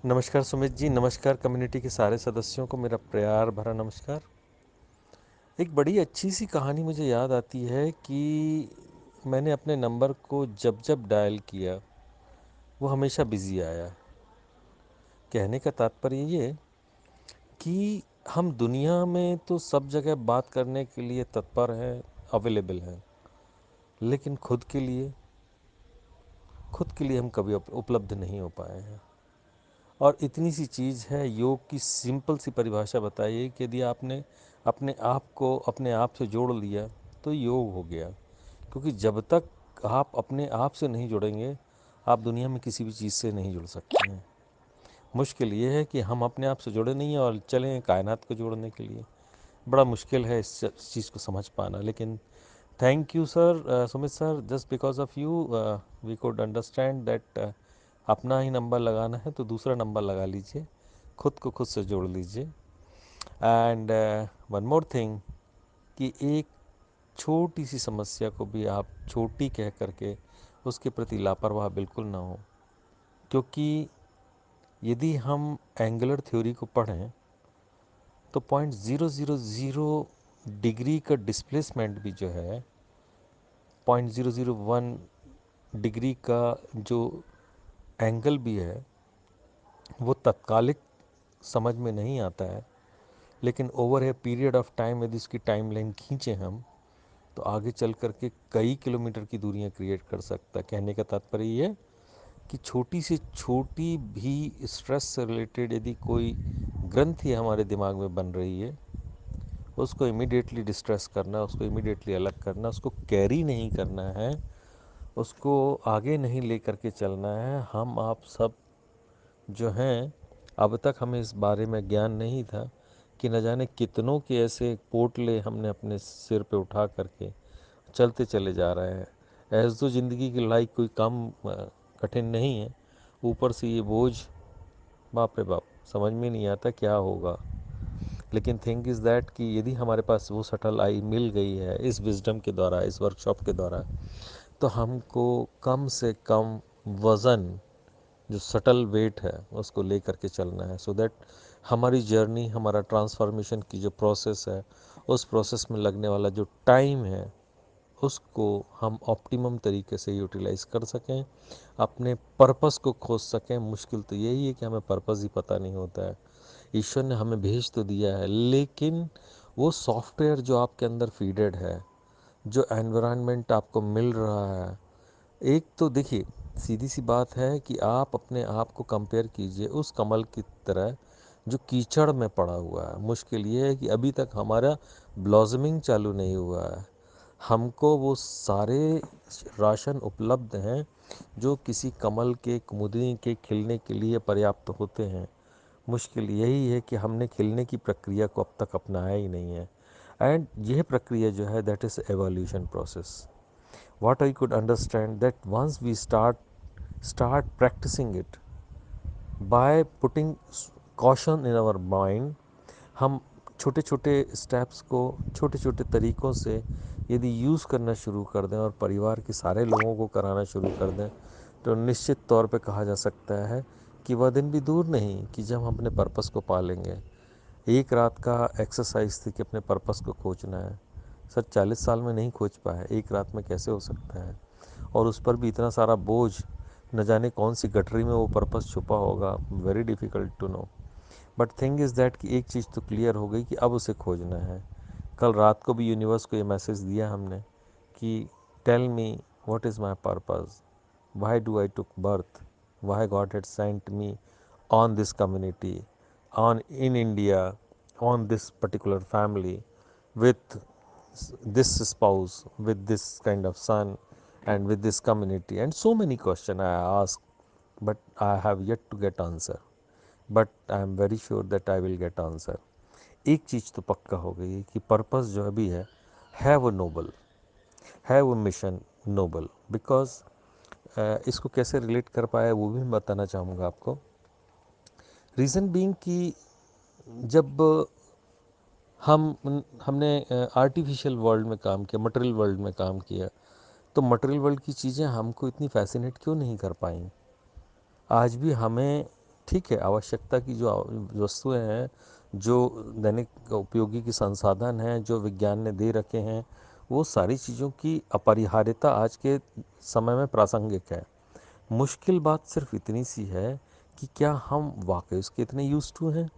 नमस्कार सुमित जी, नमस्कार कम्युनिटी के सारे सदस्यों को मेरा प्यार भरा नमस्कार। एक बड़ी अच्छी सी कहानी मुझे याद आती है कि मैंने अपने नंबर को जब जब डायल किया वो हमेशा बिजी आया। कहने का तात्पर्य ये कि हम दुनिया में तो सब जगह बात करने के लिए तत्पर हैं, अवेलेबल हैं, लेकिन खुद के लिए हम कभी उपलब्ध नहीं हो पाए हैं। और इतनी सी चीज़ है, योग की सिंपल सी परिभाषा बताइए कि यदि आपने अपने आप को अपने आप से जोड़ लिया तो योग हो गया। क्योंकि जब तक आप अपने आप से नहीं जुड़ेंगे, आप दुनिया में किसी भी चीज़ से नहीं जुड़ सकते हैं। मुश्किल ये है कि हम अपने आप से जुड़े नहीं हैं और चलें कायनात को जोड़ने के लिए। बड़ा मुश्किल है इस चीज़ को समझ पाना। लेकिन thank you sir, Sumit sir, just because of you we could understand that अपना ही नंबर लगाना है तो दूसरा नंबर लगा लीजिए, खुद को खुद से जोड़ लीजिए। एंड वन मोर थिंग कि एक छोटी सी समस्या को भी आप छोटी कह करके उसके प्रति लापरवाह बिल्कुल ना हो। क्योंकि यदि हम एंगुलर थ्योरी को पढ़ें तो 0.000 डिग्री का डिस्प्लेसमेंट भी जो है, 0.001 डिग्री का जो एंगल भी है, वो तत्कालिक समझ में नहीं आता है। लेकिन over a period of time यदि उसकी टाइम लाइन खींचें हम, तो आगे चल करके कई किलोमीटर की दूरियां क्रिएट कर सकता है। कहने का तात्पर्य ये है कि छोटी से छोटी भी स्ट्रेस से रिलेटेड यदि कोई ग्रंथि हमारे दिमाग में बन रही है, उसको इमीडिएटली डिस्ट्रेस करना, उसको इमीडिएटली अलग करना, उसको कैरी नहीं करना है, उसको आगे नहीं ले करके चलना है। हम आप सब जो हैं, अब तक हमें इस बारे में ज्ञान नहीं था कि न जाने कितनों के ऐसे पोटले हमने अपने सिर पे उठा करके चलते चले जा रहे हैं। ऐसे तो ज़िंदगी की लड़ाई कोई कम कठिन नहीं है, ऊपर से ये बोझ, बाप रे बाप, समझ में नहीं आता क्या होगा। लेकिन थिंग इज़ दैट कि यदि हमारे पास वो सटल आई मिल गई है इस विजडम के द्वारा, इस वर्कशॉप के द्वारा, तो हमको कम से कम वज़न, जो सटल वेट है, उसको ले करके चलना है, सो दैट हमारी जर्नी, हमारा ट्रांसफॉर्मेशन की जो प्रोसेस है, उस प्रोसेस में लगने वाला जो टाइम है, उसको हम ऑप्टिमम तरीके से यूटिलाइज कर सकें, अपने पर्पस को खोज सकें। मुश्किल तो यही है कि हमें पर्पस ही पता नहीं होता है। ईश्वर ने हमें भेज तो दिया है, लेकिन वो सॉफ्टवेयर जो आपके अंदर फीडेड है, जो एनवायरनमेंट आपको मिल रहा है, एक तो देखिए, सीधी सी बात है कि आप अपने आप को कंपेयर कीजिए उस कमल की तरह जो कीचड़ में पड़ा हुआ है। मुश्किल ये है कि अभी तक हमारा ब्लॉसमिंग चालू नहीं हुआ है। हमको वो सारे राशन उपलब्ध हैं जो किसी कमल के, कुमुदिनी के खिलने के लिए पर्याप्त होते हैं। मुश्किल यही है कि हमने खिलने की प्रक्रिया को अब तक अपनाया ही नहीं है। एंड यह प्रक्रिया जो है, that is evolution process. What I could understand that once we start practicing it by putting caution in our mind, हम छोटे छोटे स्टेप्स को छोटे छोटे तरीक़ों से यदि यूज़ करना शुरू कर दें और परिवार के सारे लोगों को कराना शुरू कर दें, तो निश्चित तौर पे कहा जा सकता है कि वह दिन भी दूर नहीं कि जब हम अपने पर्पस को पालेंगे। एक रात का एक्सरसाइज थी कि अपने पर्पस को खोजना है। सर 40 साल में नहीं खोज पाए, एक रात में कैसे हो सकता है? और उस पर भी इतना सारा बोझ, न जाने कौन सी गठरी में वो पर्पस छुपा होगा, very difficult to know. But thing is that कि एक चीज़ तो क्लियर हो गई कि अब उसे खोजना है। कल रात को भी यूनिवर्स को ये मैसेज दिया हमने कि tell me what is my purpose, why do I took birth, why God had sent me on this community, on in India, on this particular family, with this spouse, with this kind of son, and with this community, and so many questions I ask, but I have yet to get answer. But I am very sure that I will get answer. एक चीज़ तो पक्का हो गई है कि purpose जो अभी है वो नोबल है, वो मिशन नोबल। बिकॉज इसको कैसे रिलेट कर पाया वो भी मैं बताना चाहूँगा आपको। रीज़न बीइंग कि जब हमने आर्टिफिशियल वर्ल्ड में काम किया, मटेरियल वर्ल्ड में काम किया, तो मटेरियल वर्ल्ड की चीज़ें हमको इतनी फैसिनेट क्यों नहीं कर पाई? आज भी हमें ठीक है, आवश्यकता की जो वस्तुएं हैं, जो दैनिक उपयोगी की संसाधन हैं, जो विज्ञान ने दे रखे हैं, वो सारी चीज़ों की अपरिहार्यता आज के समय में प्रासंगिक है। मुश्किल बात सिर्फ इतनी सी है कि क्या हम वाकई उसके इतने यूज टू हैं?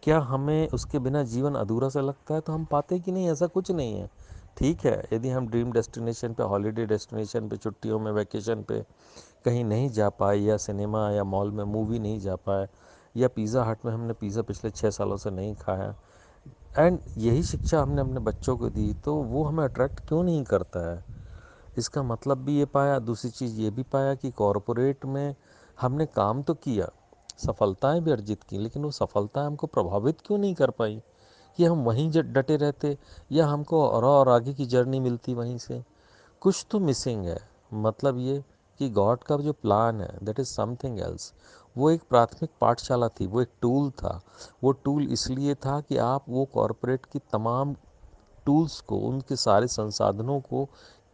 क्या हमें उसके बिना जीवन अधूरा सा लगता है? तो हम पाते कि नहीं, ऐसा कुछ नहीं है। ठीक है, यदि हम ड्रीम डेस्टिनेशन पे, हॉलीडे डेस्टिनेशन पे, छुट्टियों में, वैकेशन पे कहीं नहीं जा पाए, या सिनेमा या मॉल में मूवी नहीं जा पाए, या पिज़्ज़ा हट में हमने पिज़्ज़ा पिछले 6 सालों से नहीं खाया, एंड यही शिक्षा हमने अपने बच्चों को दी, तो वो हमें अट्रैक्ट क्यों नहीं करता है? इसका मतलब भी ये पाया, दूसरी चीज़ ये भी पाया कि कॉरपोरेट में हमने काम तो किया, सफलताएं भी अर्जित की, लेकिन वो सफलताएं हमको प्रभावित क्यों नहीं कर पाई? कि हम वहीं डटे रहते, या हमको और आगे की जर्नी मिलती वहीं से? कुछ तो मिसिंग है। मतलब ये कि गॉड का जो प्लान है, दैट इज़ समथिंग एल्स। वो एक प्राथमिक पाठशाला थी, वो एक टूल था। वो टूल इसलिए था कि आप वो कॉरपोरेट की तमाम टूल्स को, उनके सारे संसाधनों को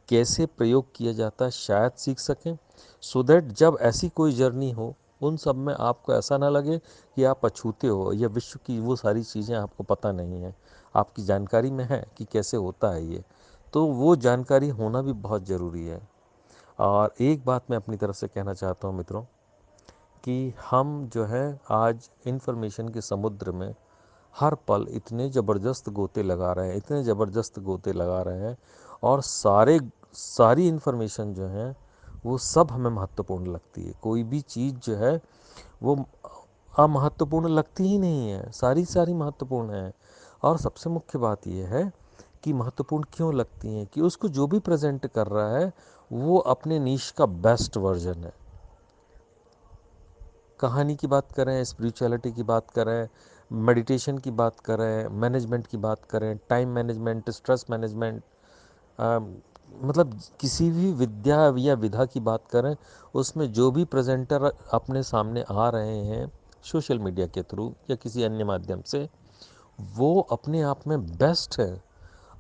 कैसे प्रयोग किया जाता है शायद सीख सकें, सो दैट जब ऐसी कोई जर्नी हो, उन सब में आपको ऐसा ना लगे कि आप अछूते हो, या विश्व की वो सारी चीज़ें आपको पता नहीं है। आपकी जानकारी में है कि कैसे होता है ये, तो वो जानकारी होना भी बहुत ज़रूरी है। और एक बात मैं अपनी तरफ से कहना चाहता हूँ मित्रों, कि हम जो है आज इन्फॉर्मेशन के समुद्र में हर पल इतने ज़बरदस्त गोते लगा रहे हैं, इतने ज़बरदस्त गोते लगा रहे हैं, और सारी इन्फॉर्मेशन जो है वो सब हमें महत्वपूर्ण लगती है। कोई भी चीज़ जो है वो अमहत्वपूर्ण लगती ही नहीं है, सारी सारी महत्वपूर्ण है। और सबसे मुख्य बात यह है कि महत्वपूर्ण क्यों लगती हैं, कि उसको जो भी प्रेजेंट कर रहा है वो अपने नीश का बेस्ट वर्जन है। कहानी की बात करें, स्पिरिचुअलिटी की बात करें, मेडिटेशन की बात करें, मैनेजमेंट की बात करें, टाइम मैनेजमेंट, स्ट्रेस मैनेजमेंट, मतलब किसी भी विद्या या विधा की बात करें, उसमें जो भी प्रेजेंटर अपने सामने आ रहे हैं सोशल मीडिया के थ्रू या किसी अन्य माध्यम से, वो अपने आप में बेस्ट है।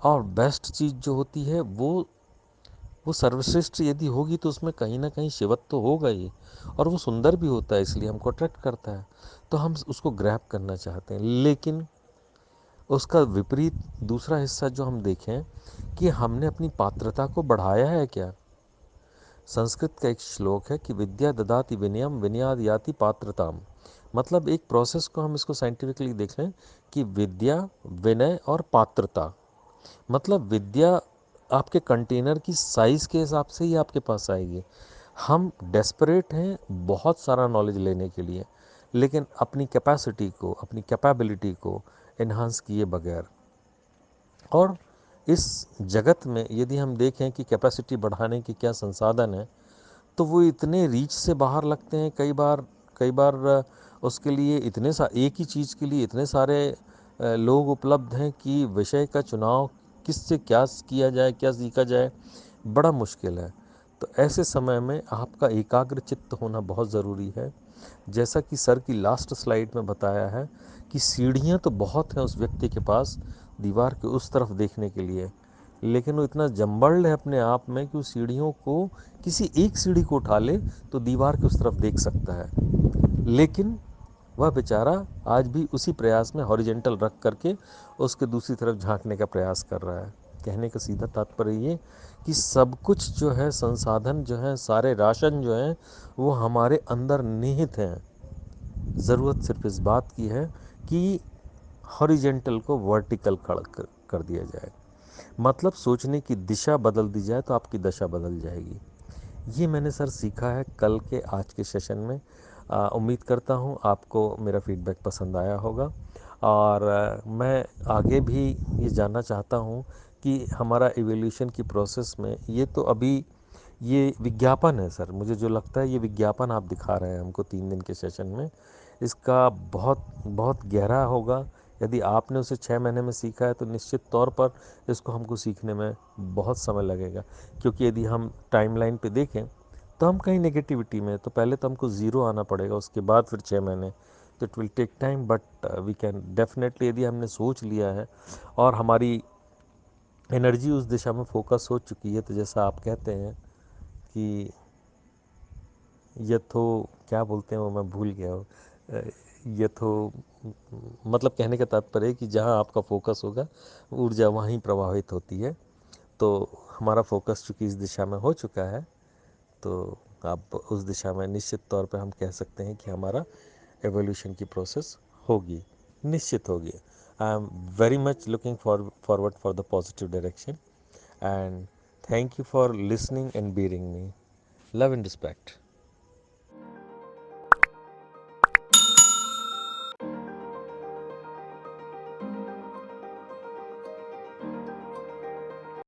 और बेस्ट चीज़ जो होती है वो सर्वश्रेष्ठ यदि होगी तो उसमें कहीं ना कहीं शिवत्व तो होगा ही, और वो सुंदर भी होता है, इसलिए हमको अट्रैक्ट करता है, तो हम उसको ग्रैब करना चाहते हैं। लेकिन उसका विपरीत दूसरा हिस्सा जो हम देखें, कि हमने अपनी पात्रता को बढ़ाया है क्या? संस्कृत का एक श्लोक है कि विद्या ददाति विनयम विनयाद याति पात्रताम। मतलब एक प्रोसेस को हम इसको साइंटिफिकली देख लें कि विद्या, विनय और पात्रता, मतलब विद्या आपके कंटेनर की साइज़ के हिसाब से ही आपके पास आएगी। हम डेस्परेट हैं बहुत सारा नॉलेज लेने के लिए, लेकिन अपनी कैपेसिटी को, अपनी कैपेबिलिटी को इन्हांस किए बगैर। और इस जगत में यदि हम देखें कि कैपेसिटी बढ़ाने के क्या संसाधन हैं, तो वो इतने रीच से बाहर लगते हैं कई बार उसके लिए एक ही चीज़ के लिए इतने सारे लोग उपलब्ध हैं कि विषय का चुनाव किससे क्या किया जाए, क्या सीखा जाए, बड़ा मुश्किल है। तो ऐसे समय में आपका एकाग्र चित्त होना बहुत ज़रूरी है। जैसा कि सर की लास्ट स्लाइड में बताया है कि सीढ़ियाँ तो बहुत हैं उस व्यक्ति के पास दीवार के उस तरफ देखने के लिए, लेकिन वो इतना जम्बल्ड है अपने आप में कि उस सीढ़ियों को, किसी एक सीढ़ी को उठा ले तो दीवार के उस तरफ देख सकता है, लेकिन वह बेचारा आज भी उसी प्रयास में हॉरिजेंटल रख करके उसके दूसरी तरफ झांकने का प्रयास कर रहा है। कहने का सीधा तात्पर्य ये कि सब कुछ जो है, संसाधन जो है, सारे राशन जो हैं, वो हमारे अंदर निहित हैं। ज़रूरत सिर्फ इस बात की है कि हॉरिजेंटल को वर्टिकल खड़ा कर दिया जाए, मतलब सोचने की दिशा बदल दी जाए तो आपकी दशा बदल जाएगी। ये मैंने सर सीखा है कल के आज के सेशन में। उम्मीद करता हूँ आपको मेरा फीडबैक पसंद आया होगा, और मैं आगे भी ये जानना चाहता हूँ कि हमारा एवोल्यूशन की प्रोसेस में ये तो अभी ये विज्ञापन है सर, मुझे जो लगता है ये विज्ञापन आप दिखा रहे हैं हमको 3 दिन के सेशन में, इसका बहुत बहुत गहरा होगा। यदि आपने उसे 6 महीने में सीखा है तो निश्चित तौर पर इसको हमको सीखने में बहुत समय लगेगा, क्योंकि यदि हम टाइमलाइन पे देखें तो हम कहीं नेगेटिविटी में, तो पहले तो हमको ज़ीरो आना पड़ेगा, उसके बाद फिर 6 महीने, तो it will take time, but we can definitely, यदि हमने सोच लिया है और हमारी एनर्जी उस दिशा में फोकस हो चुकी है, तो जैसा आप कहते हैं कि यथो, क्या बोलते हैं वो मैं भूल गया हूँ, अ, ये तो मतलब कहने का तात्पर्य है कि जहाँ आपका फोकस होगा ऊर्जा वहीं प्रभावित होती है। तो हमारा फोकस चूंकि इस दिशा में हो चुका है, तो आप उस दिशा में निश्चित तौर पे हम कह सकते हैं कि हमारा एवोल्यूशन की प्रोसेस होगी, निश्चित होगी। I am very much looking forward for the positive direction, and thank you for listening and bearing me. Love and respect.